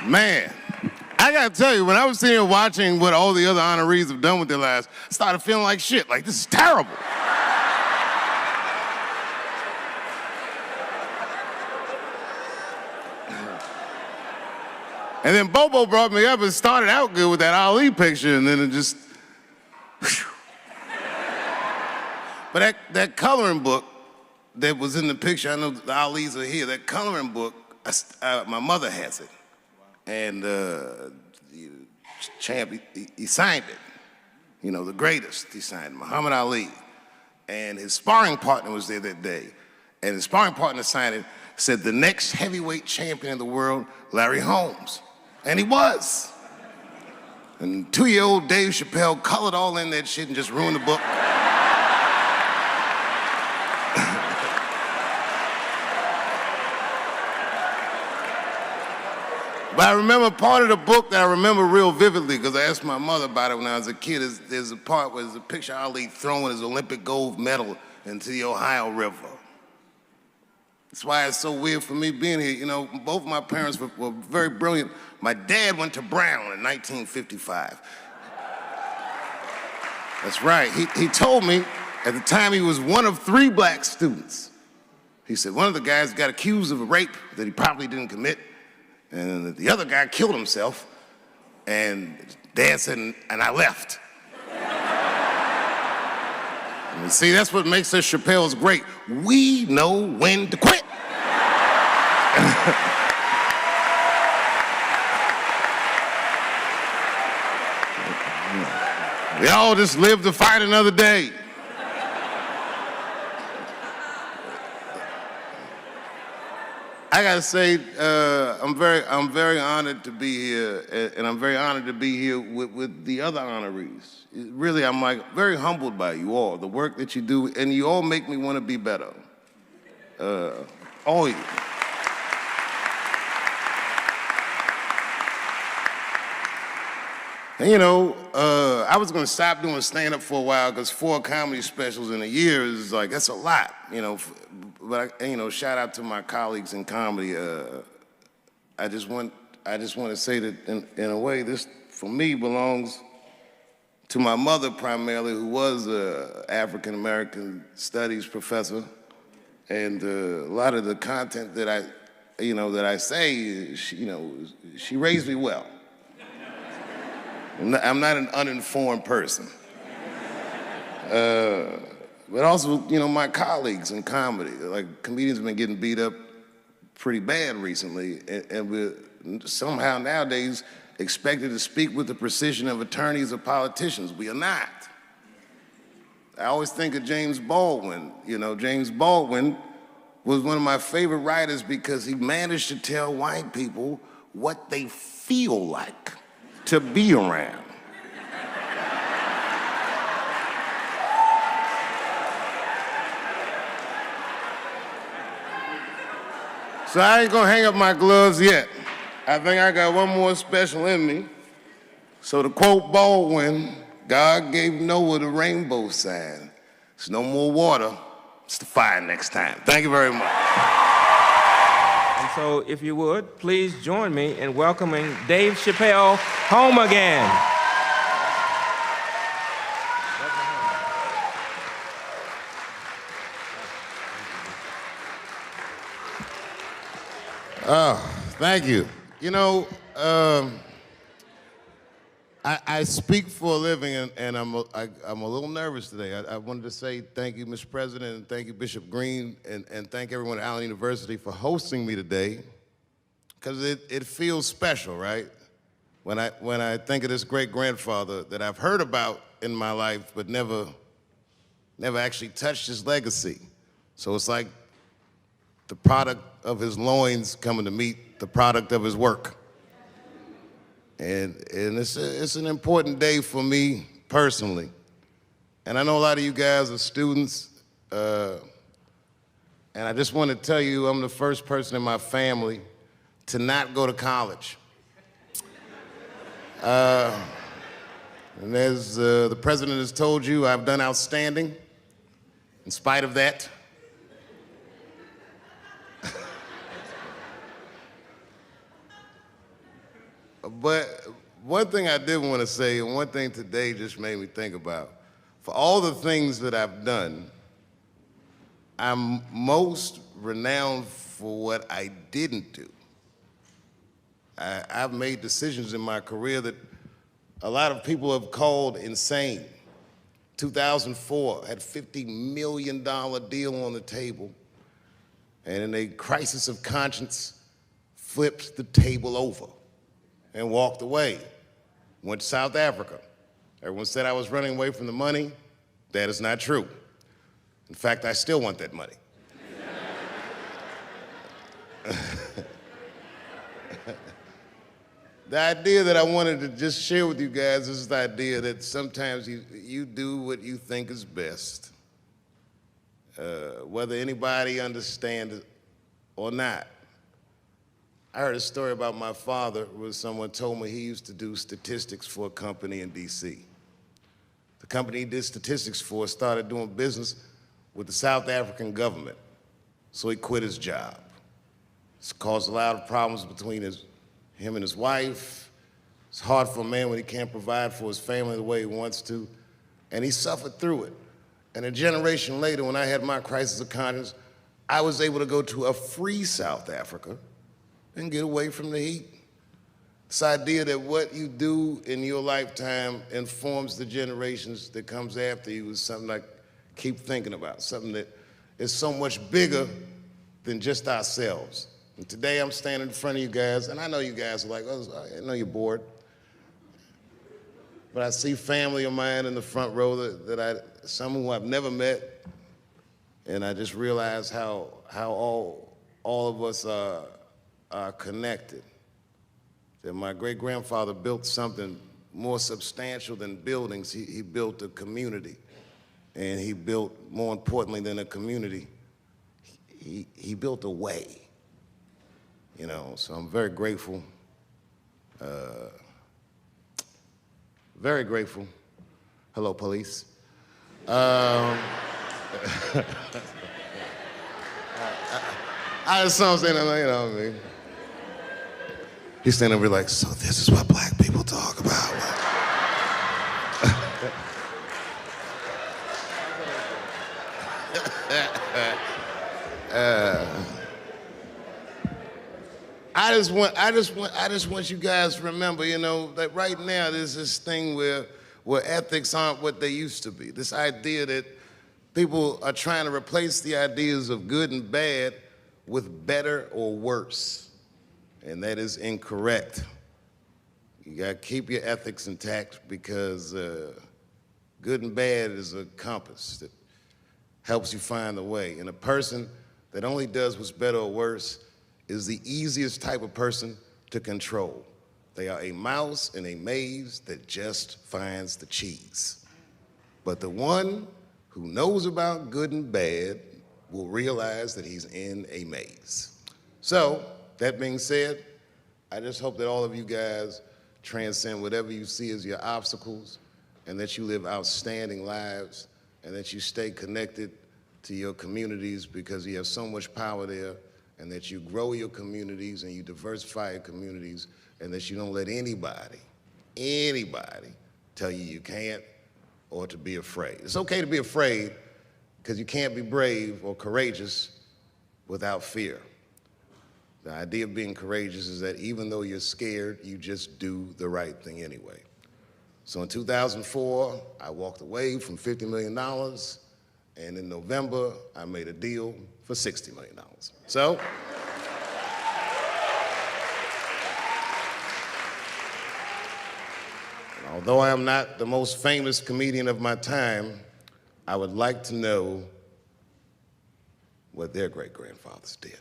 Man, I gotta tell you, when I was sitting here watching what all the other honorees have done with their lives, I started feeling like shit, like this is terrible. And then Bobo brought me up and started out good with that Ali picture, and then it just, whew. But that coloring book that was in the picture, I know the Ali's are here, that coloring book, my mother has it. And Champ, he signed it. You know, the greatest, he signed it, Muhammad Ali. And his sparring partner was there that day. And his sparring partner signed it, said the next heavyweight champion of the world, Larry Holmes. And he was. And 2-year-old Dave Chappelle colored all in that shit and just ruined the book. But I remember part of the book that I remember real vividly, because I asked my mother about it when I was a kid. There's a part where there's a picture of Ali throwing his Olympic gold medal into the Ohio River. That's why it's so weird for me being here. You know, both my parents were very brilliant. My dad went to Brown in 1955. That's right. He told me at the time he was one of 3 black students. He said one of the guys got accused of a rape that he probably didn't commit. And the other guy killed himself, and Dad said, and I left. And see, that's what makes us Chappelle's great. We know when to quit. We all just live to fight another day. I gotta say, I'm very honored to be here, and I'm very honored to be here with the other honorees. Really, I'm like very humbled by you all, the work that you do, and you all make me want to be better. All of you. And you know, I was gonna stop doing stand-up for a while because 4 comedy specials in a year is like, that's a lot, you know. But you know, shout out to my colleagues in comedy. I just want to say that in a way, this for me belongs to my mother primarily, who was an African American studies professor, and a lot of the content that I say, she raised me well. I'm not an uninformed person. But also, you know, my colleagues in comedy, like comedians have been getting beat up pretty bad recently, and we're somehow nowadays expected to speak with the precision of attorneys or politicians. We are not. I always think of James Baldwin. You know, James Baldwin was one of my favorite writers because he managed to tell white people what they feel like to be around. So I ain't gonna hang up my gloves yet. I think I got one more special in me. So to quote Baldwin, God gave Noah the rainbow sign. It's no more water, it's the fire next time. Thank you very much. And so if you would, please join me in welcoming Dave Chappelle home again. Oh, thank you. You know, I speak for a living, and I'm a little nervous today. I wanted to say thank you, Mr. President, and thank you, Bishop Green, and thank everyone at Allen University for hosting me today, because it feels special, right? When I think of this great-grandfather that I've heard about in my life, but never actually touched his legacy. So it's like the product of his loins coming to meet the product of his work. And it's an important day for me personally. And I know a lot of you guys are students, and I just want to tell you I'm the first person in my family to not go to college. And as the president has told you, I've done outstanding in spite of that. But one thing I did want to say, and one thing today just made me think about, for all the things that I've done, I'm most renowned for what I didn't do. I've made decisions in my career that a lot of people have called insane. 2004, had a $50 million deal on the table, and in a crisis of conscience, flipped the table over and walked away. Went to South Africa. Everyone said I was running away from the money. That is not true. In fact, I still want that money. The idea that I wanted to just share with you guys is the idea that sometimes you do what you think is best, whether anybody understands it or not. I heard a story about my father where someone told me he used to do statistics for a company in DC. The company he did statistics for started doing business with the South African government, so he quit his job. It's caused a lot of problems between him and his wife. It's hard for a man when he can't provide for his family the way he wants to, and he suffered through it. And a generation later, when I had my crisis of conscience, I was able to go to a free South Africa and get away from the heat. This idea that what you do in your lifetime informs the generations that comes after you is something I keep thinking about, something that is so much bigger than just ourselves. And today I'm standing in front of you guys, and I know you guys are like, oh, I know you're bored. But I see family of mine in the front row some who I've never met, and I just realize how all of us are connected. That my great-grandfather built something more substantial than buildings. He built a community, and he built, more importantly than a community, he built a way. You know, so I'm very grateful. Very grateful. Hello, police. I just saw him saying, you know what I mean? He's standing over like, so this is what black people talk about. I just want you guys to remember, you know, that right now there's this thing where ethics aren't what they used to be. This idea that people are trying to replace the ideas of good and bad with better or worse, and that is incorrect. You gotta keep your ethics intact because good and bad is a compass that helps you find the way. And a person that only does what's better or worse is the easiest type of person to control. They are a mouse in a maze that just finds the cheese. But the one who knows about good and bad will realize that he's in a maze. So, that being said, I just hope that all of you guys transcend whatever you see as your obstacles, and that you live outstanding lives, and that you stay connected to your communities because you have so much power there, and that you grow your communities and you diversify your communities, and that you don't let anybody tell you you can't or to be afraid. It's okay to be afraid because you can't be brave or courageous without fear. The idea of being courageous is that even though you're scared, you just do the right thing anyway. So in 2004, I walked away from $50 million, and in November, I made a deal for $60 million. So, although I am not the most famous comedian of my time, I would like to know what their great-grandfathers did.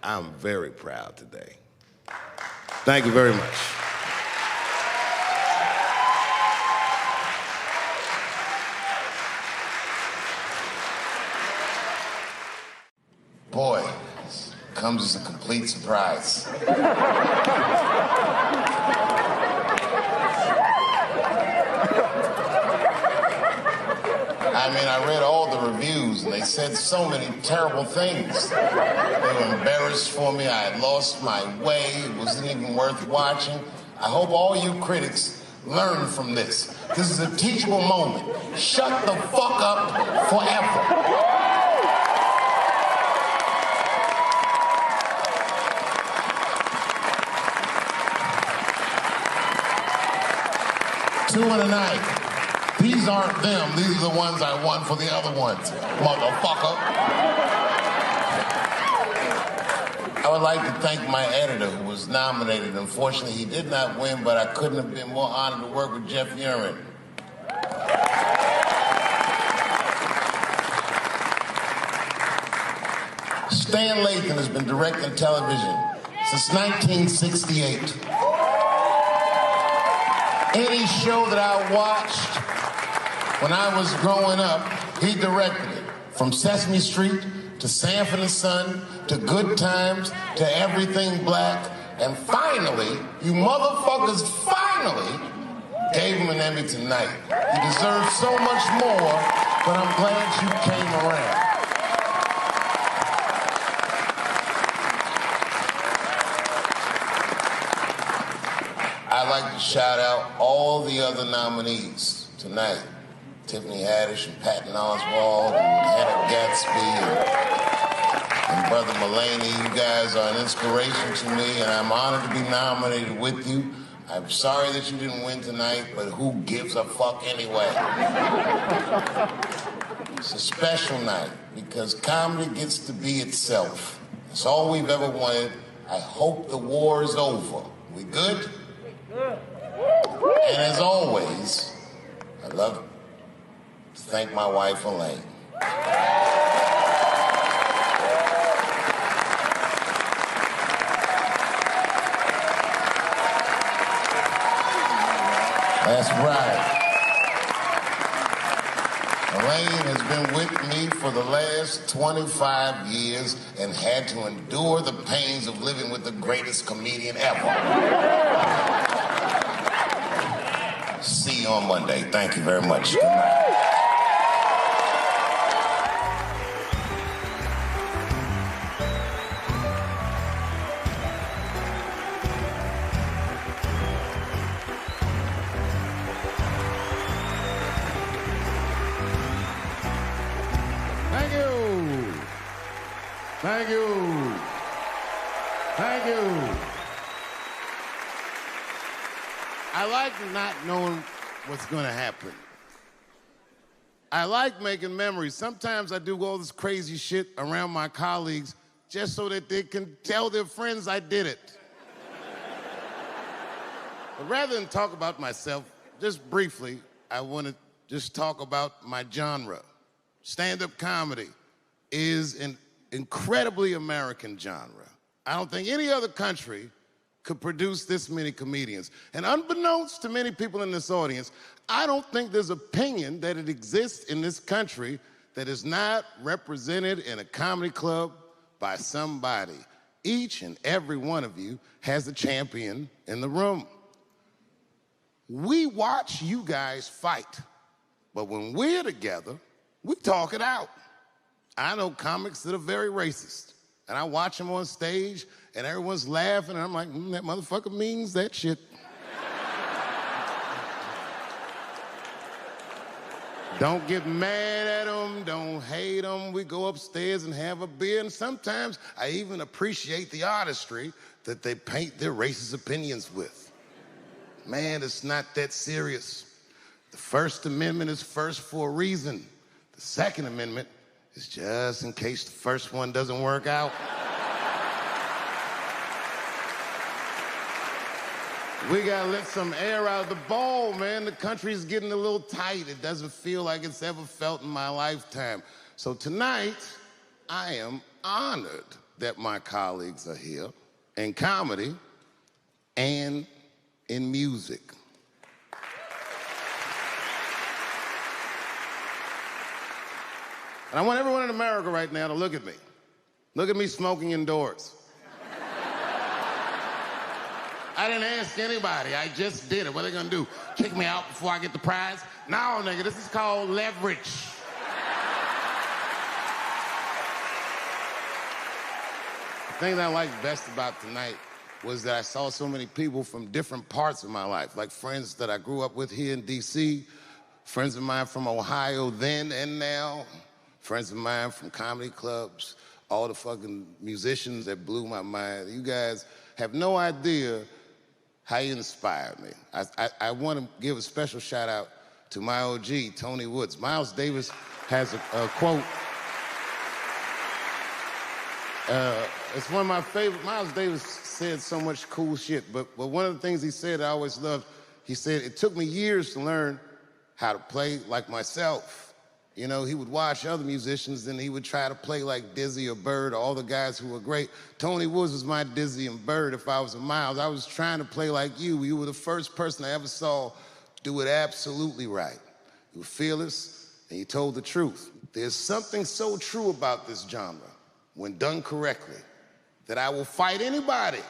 I'm very proud today. Thank you very much. Boy, comes as a complete surprise. I mean, I read all the reviews, and they said so many terrible things. They were embarrassed for me. I had lost my way. It wasn't even worth watching. I hope all you critics learn from this. This is a teachable moment. Shut the fuck up forever. Two in a night. These aren't them. These are the ones I won for the other ones, motherfucker. I would like to thank my editor who was nominated. Unfortunately, he did not win, but I couldn't have been more honored to work with Jeff Urine. Stan Lathan has been directing television since 1968. Any show that I watched when I was growing up, he directed it. From Sesame Street to Sanford and Son to Good Times to Everything Black. And finally, you motherfuckers finally gave him an Emmy tonight. He deserves so much more, but I'm glad you came around. I'd like to shout out all the other nominees tonight. Tiffany Haddish and Patton Oswalt and Hannah Gatsby and Brother Mulaney. You guys are an inspiration to me, and I'm honored to be nominated with you. I'm sorry that you didn't win tonight, but who gives a fuck anyway? It's a special night because comedy gets to be itself. It's all we've ever wanted. I hope the war is over. We good? And as always, I'd love to thank my wife, Elaine. That's right. Elaine has been with me for the last 25 years and had to endure the pains of living with the greatest comedian ever. See you on Monday. Thank you very much. Good night. Thank you. Thank you. Thank you. I like not knowing what's going to happen. I like making memories. Sometimes I do all this crazy shit around my colleagues just so that they can tell their friends I did it. But rather than talk about myself, just briefly, I want to just talk about my genre. Stand-up comedy is an incredibly American genre. I don't think any other country could produce this many comedians. And unbeknownst to many people in this audience, I don't think there's opinion that it exists in this country that is not represented in a comedy club by somebody. Each and every one of you has a champion in the room. We watch you guys fight, but when we're together, we talk it out. I know comics that are very racist, and I watch them on stage, and everyone's laughing, and I'm like, that motherfucker means that shit. Don't get mad at them, don't hate them. We go upstairs and have a beer, and sometimes I even appreciate the artistry that they paint their racist opinions with. Man, it's not that serious. The First Amendment is first for a reason. The Second Amendment is just in case the first one doesn't work out. We gotta let some air out of the ball, man. The country's getting a little tight. It doesn't feel like it's ever felt in my lifetime. So tonight, I am honored that my colleagues are here in comedy and in music. And I want everyone in America right now to look at me. Look at me smoking indoors. I didn't ask anybody, I just did it. What are they gonna do? Kick me out before I get the prize? No, nigga, this is called leverage. thing that I liked best about tonight was that I saw so many people from different parts of my life, like friends that I grew up with here in D.C., friends of mine from Ohio then and now, friends of mine from comedy clubs, all the fucking musicians that blew my mind. You guys have no idea how you inspired me. I want to give a special shout out to my OG, Tony Woods. Miles Davis has a quote. It's one of my favorite. Miles Davis said so much cool shit, but one of the things he said I always loved, he said, it took me years to learn how to play like myself. You know, he would watch other musicians and he would try to play like Dizzy or Bird, or all the guys who were great. Tony Woods was my Dizzy and Bird if I was a Miles. I was trying to play like you. You were the first person I ever saw do it absolutely right. You were fearless and you told the truth. There's something so true about this genre, when done correctly, that I will fight anybody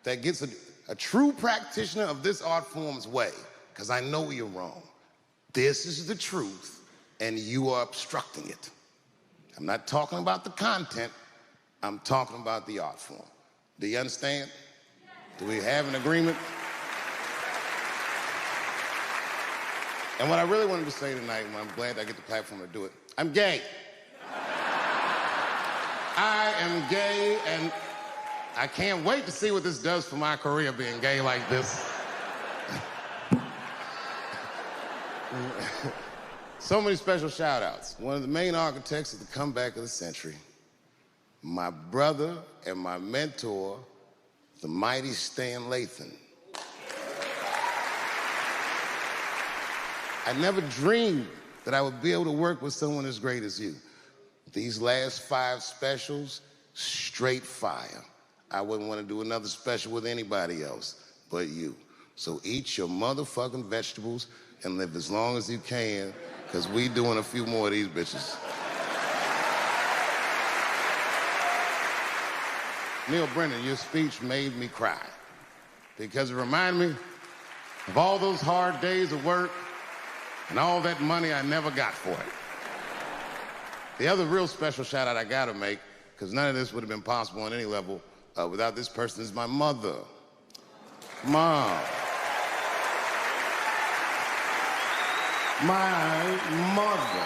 that gets a true practitioner of this art form's way, because I know you're wrong. This is the truth, and you are obstructing it. I'm not talking about the content, I'm talking about the art form. Do you understand? Do we have an agreement? And what I really wanted to say tonight, and I'm glad I get the platform to do it, I'm gay. I am gay, and I can't wait to see what this does for my career, being gay like this. So many special shout-outs. One of the main architects of the comeback of the century, my brother and my mentor, the mighty Stan Lathan. I never dreamed that I would be able to work with someone as great as you. These last 5 specials, straight fire. I wouldn't want to do another special with anybody else but you. So eat your motherfucking vegetables and live as long as you can, because we doing a few more of these bitches. Neil Brennan, your speech made me cry, because it reminded me of all those hard days of work and all that money I never got for it. The other real special shout out I gotta make, because none of this would have been possible on any level without this person, is my mother. Mom. My mother.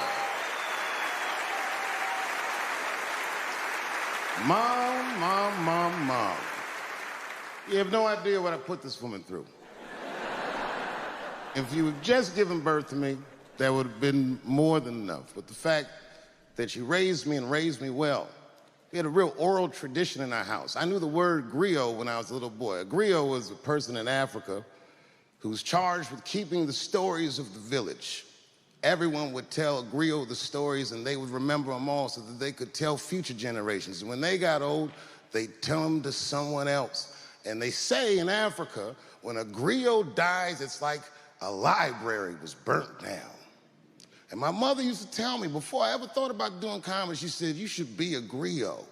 Mom. You have no idea what I put this woman through. If you had just given birth to me, that would have been more than enough. But the fact that she raised me and raised me well. We had a real oral tradition in our house. I knew the word griot when I was a little boy. A griot was a person in Africa who was charged with keeping the stories of the village. Everyone would tell a griot the stories, and they would remember them all so that they could tell future generations. And when they got old, they'd tell them to someone else. And they say in Africa, when a griot dies, it's like a library was burnt down. And my mother used to tell me, before I ever thought about doing comedy, she said, you should be a griot.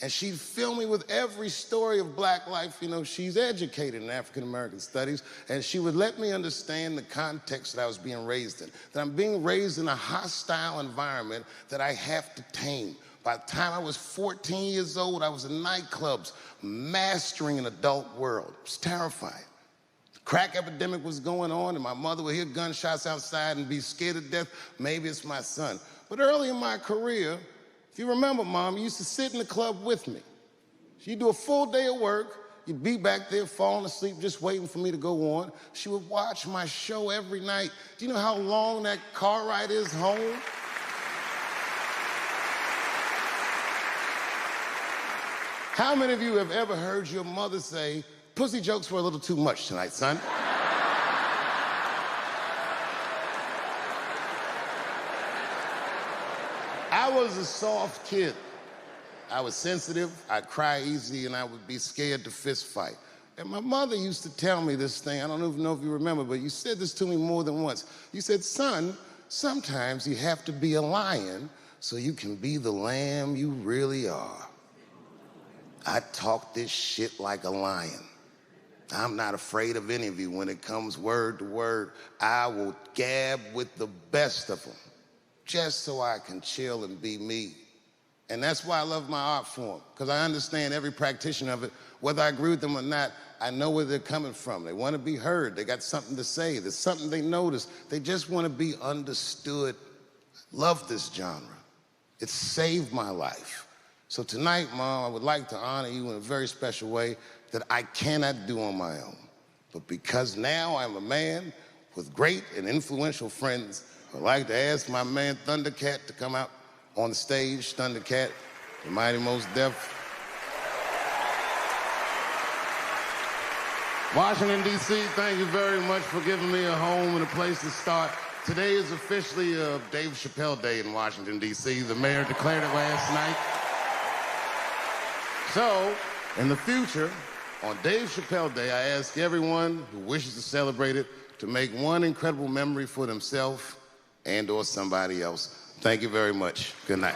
And she'd fill me with every story of black life. You know, she's educated in African-American studies, and she would let me understand the context that I was being raised in, that I'm being raised in a hostile environment that I have to tame. By the time I was 14 years old, I was in nightclubs, mastering an adult world. It was terrifying. Crack epidemic was going on, and my mother would hear gunshots outside and be scared to death. Maybe it's my son. But early in my career, if you remember, Mom, you used to sit in the club with me. She'd do a full day of work. You'd be back there falling asleep, just waiting for me to go on. She would watch my show every night. Do you know how long that car ride is home? How many of you have ever heard your mother say, pussy jokes were a little too much tonight, son? I was a soft kid. I was sensitive, I'd cry easy, and I would be scared to fist fight. And my mother used to tell me this thing, I don't even know if you remember, but you said this to me more than once. You said, son, sometimes you have to be a lion so you can be the lamb you really are. I talk this shit like a lion. I'm not afraid of any of you. When it comes word to word, I will gab with the best of them, just so I can chill and be me. And that's why I love my art form, because I understand every practitioner of it. Whether I agree with them or not, I know where they're coming from. They want to be heard. They got something to say. There's something they notice. They just want to be understood. Love this genre. It saved my life. So tonight, Mom, I would like to honor you in a very special way that I cannot do on my own. But because now I'm a man with great and influential friends, I'd like to ask my man Thundercat to come out on the stage. Thundercat, the Mighty Most Def. Washington, D.C., thank you very much for giving me a home and a place to start. Today is officially Dave Chappelle Day in Washington, D.C. The mayor declared it last night. So, in the future, on Dave Chappelle Day, I ask everyone who wishes to celebrate it to make one incredible memory for themselves and or somebody else. Thank you very much. Good night.